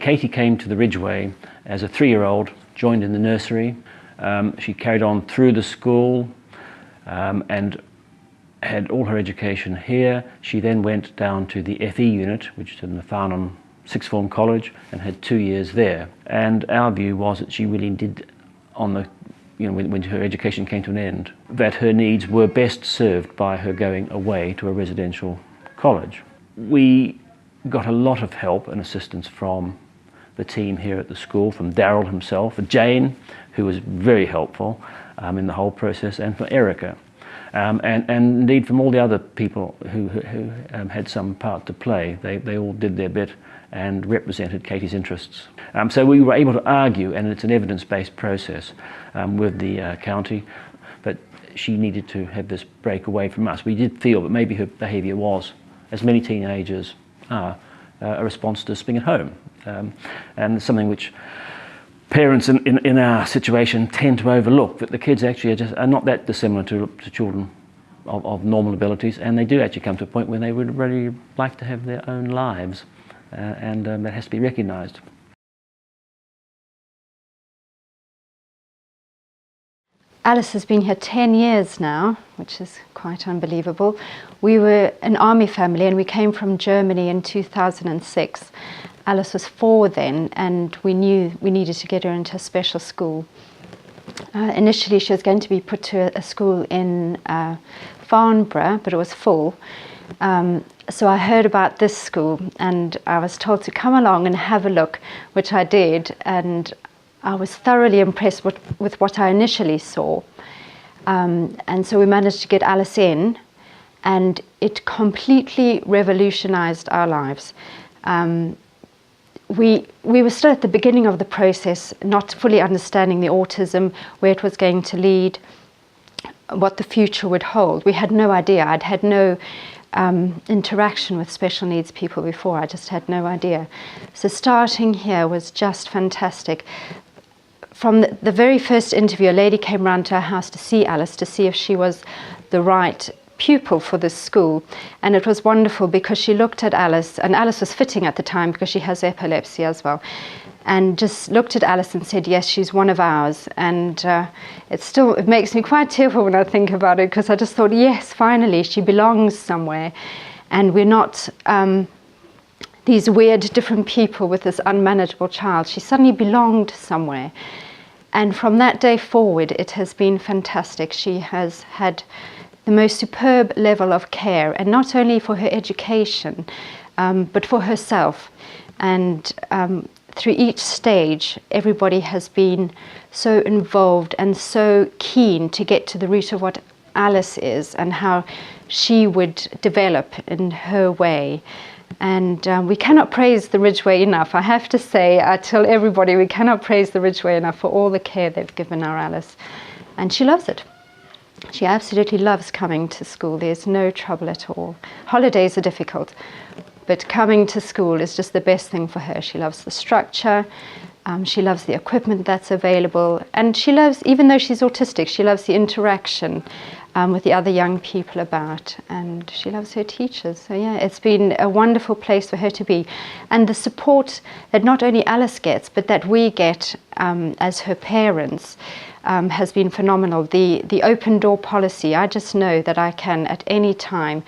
Katie came to the Ridgeway as a 3-year-old, joined in the nursery. She carried on through the school and had all her education here. She then went down to the FE unit, which is in the Farnham Sixth Form College, and had 2 years there. And our view was that she really did, when her education came to an end, that her needs were best served by her going away to a residential college. We got a lot of help and assistance from the team here at the school, from Daryl himself, Jane, who was very helpful in the whole process, and from Erica. And indeed from all the other people who had some part to play. They all did their bit and represented Katie's interests. So we were able to argue, and it's an evidence-based process with the county, but she needed to have this break away from us. We did feel that maybe her behaviour was, as many teenagers are, a response to being at home, and something which parents in our situation tend to overlook, that the kids actually are not that dissimilar to children of normal abilities, and they do actually come to a point where they would really like to have their own lives, and that has to be recognised. Alice has been here 10 years now, which is quite unbelievable. We were an army family and we came from Germany in 2006. Alice was 4 then, and we knew we needed to get her into a special school. Initially she was going to be put to a school in Farnborough, but it was full. So I heard about this school and I was told to come along and have a look, which I did, and I was thoroughly impressed with what I initially saw. And so we managed to get Alice in, and it completely revolutionised our lives. We were still at the beginning of the process, not fully understanding the autism, where it was going to lead, what the future would hold. We had no idea. I'd had no interaction with special needs people before. I just had no idea. So starting here was just fantastic. From the very first interview, a lady came round to our house to see Alice, to see if she was the right pupil for this school, and it was wonderful because she looked at Alice, and Alice was fitting at the time because she has epilepsy as well, and just looked at Alice and said, yes, she's one of ours. And it makes me quite tearful when I think about it, because I just thought, yes, finally she belongs somewhere, and we're not these weird different people with this unmanageable child. She suddenly belonged somewhere, and from that day forward it has been fantastic. She has had the most superb level of care, and not only for her education, but for herself. And through each stage, everybody has been so involved and so keen to get to the root of what Alice is and how she would develop in her way. And we cannot praise the Ridgeway enough. I have to say, I tell everybody, we cannot praise the Ridgeway enough for all the care they've given our Alice. And she loves it. She absolutely loves coming to school. There's no trouble at all. Holidays are difficult, but coming to school is just the best thing for her. She loves the structure, she loves the equipment that's available, and she loves, even though she's autistic, she loves the interaction with the other young people about, and she loves her teachers. So yeah, it's been a wonderful place for her to be. And the support that not only Alice gets, but that we get as her parents, has been phenomenal. The open door policy, I just know that I can at any time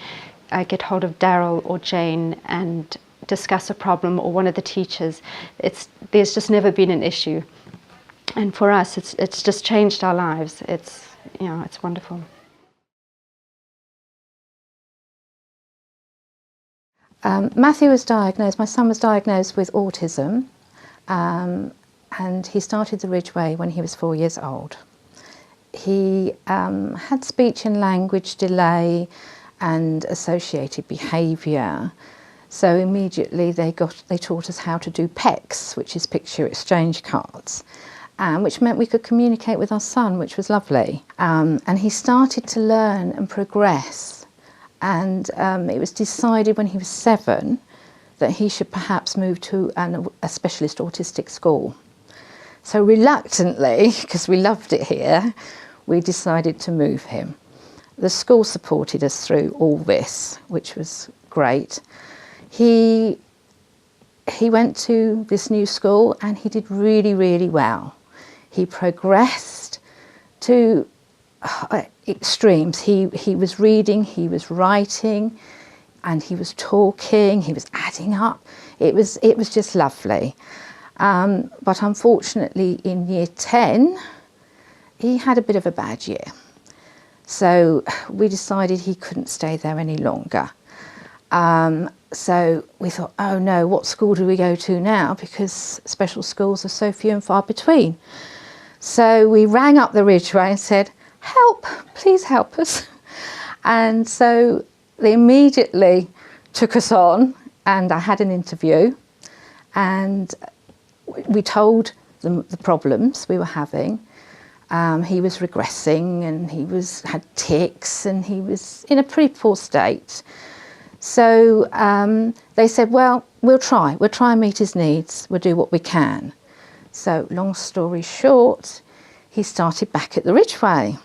get hold of Daryl or Jane and discuss a problem, or one of the teachers. There's just never been an issue, and for us it's just changed our lives. It's wonderful. Matthew was diagnosed, my son was diagnosed with autism, and he started the Ridgeway when he was 4 years old. He had speech and language delay and associated behaviour, so immediately they taught us how to do PECS, which is picture exchange cards, which meant we could communicate with our son, which was lovely. And he started to learn and progress, and it was decided when he was 7 that he should perhaps move to a specialist autistic school. So reluctantly, because we loved it here, we decided to move him. The school supported us through all this, which was great. He he went to this new school and he did really, really well. He progressed to extremes. He was reading, he was writing, and he was talking, he was adding up. It was just lovely. But unfortunately in year 10, he had a bit of a bad year. So we decided he couldn't stay there any longer. So we thought, oh no, what school do we go to now? Because special schools are so few and far between. So we rang up the Ridgeway and said, help, please help us. And so they immediately took us on, and I had an interview, and we told them the problems we were having. He was regressing, and he had tics, and he was in a pretty poor state. So they said, well, we'll try and meet his needs, we'll do what we can. So long story short, he started back at the Ridgeway.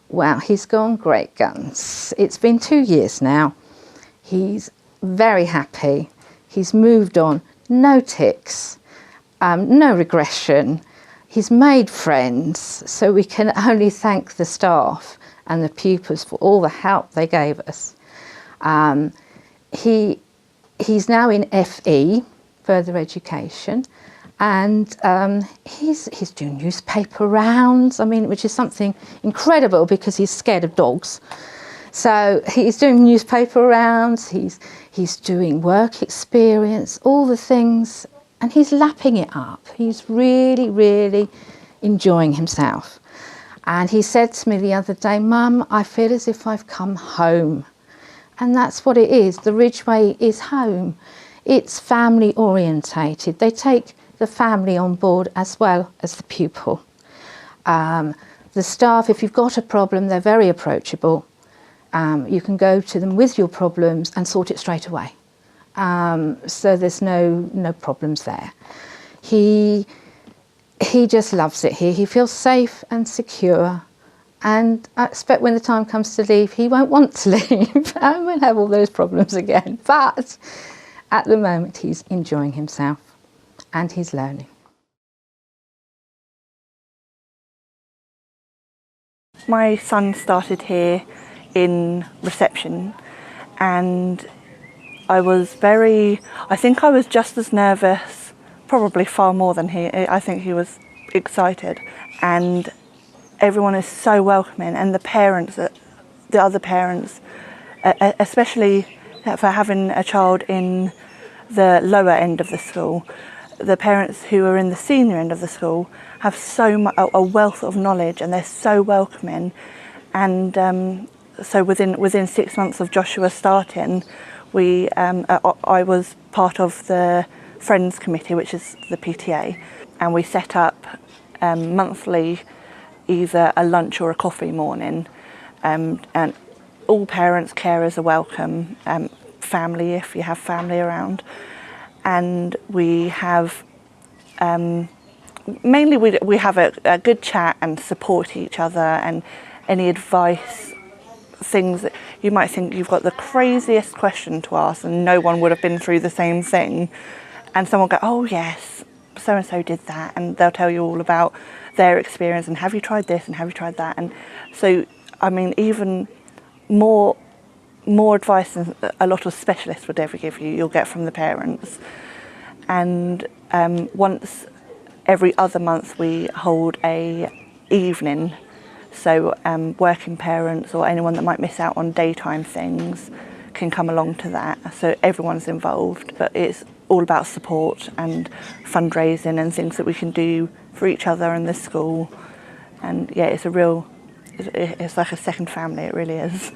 Well, he's gone great guns. It's been 2 years now. He's very happy. He's moved on, no tics, no regression. He's made friends, so we can only thank the staff and the pupils for all the help they gave us. He's now in FE, further education, and he's doing newspaper rounds, which is something incredible because he's scared of dogs. So he's doing newspaper rounds, he's doing work experience, all the things, and he's lapping it up. He's really, really enjoying himself. And he said to me the other day, Mum, I feel as if I've come home. And that's what it is. The Ridgeway is home. It's family orientated. They take the family on board as well as the pupil. The staff, if you've got a problem, they're very approachable. You can go to them with your problems and sort it straight away. So there's no problems there. He just loves it here. He feels safe and secure. And I expect when the time comes to leave, he won't want to leave and we'll have all those problems again. But at the moment, he's enjoying himself and he's learning. My son started here in reception, and I think I was just as nervous, probably far more than he. I think he was excited, and everyone is so welcoming, and the other parents, especially for having a child in the lower end of the school, the parents who are in the senior end of the school have a wealth of knowledge, and they're so welcoming. And so within 6 months of Joshua starting, I was part of the Friends Committee, which is the PTA, and we set up monthly either a lunch or a coffee morning, and all parents, carers are welcome, family if you have family around, and we have mainly we have a good chat and support each other, and any advice, things that you might think you've got the craziest question to ask and no one would have been through the same thing, and someone will go, oh yes, so and so did that, and they'll tell you all about their experience and have you tried this and have you tried that. And so even more advice than a lot of specialists would ever give you, you'll get from the parents. And once every other month we hold a evening, so working parents or anyone that might miss out on daytime things can come along to that, so everyone's involved. But it's all about support and fundraising and things that we can do for each other and the school. And yeah, it's like a second family, it really is.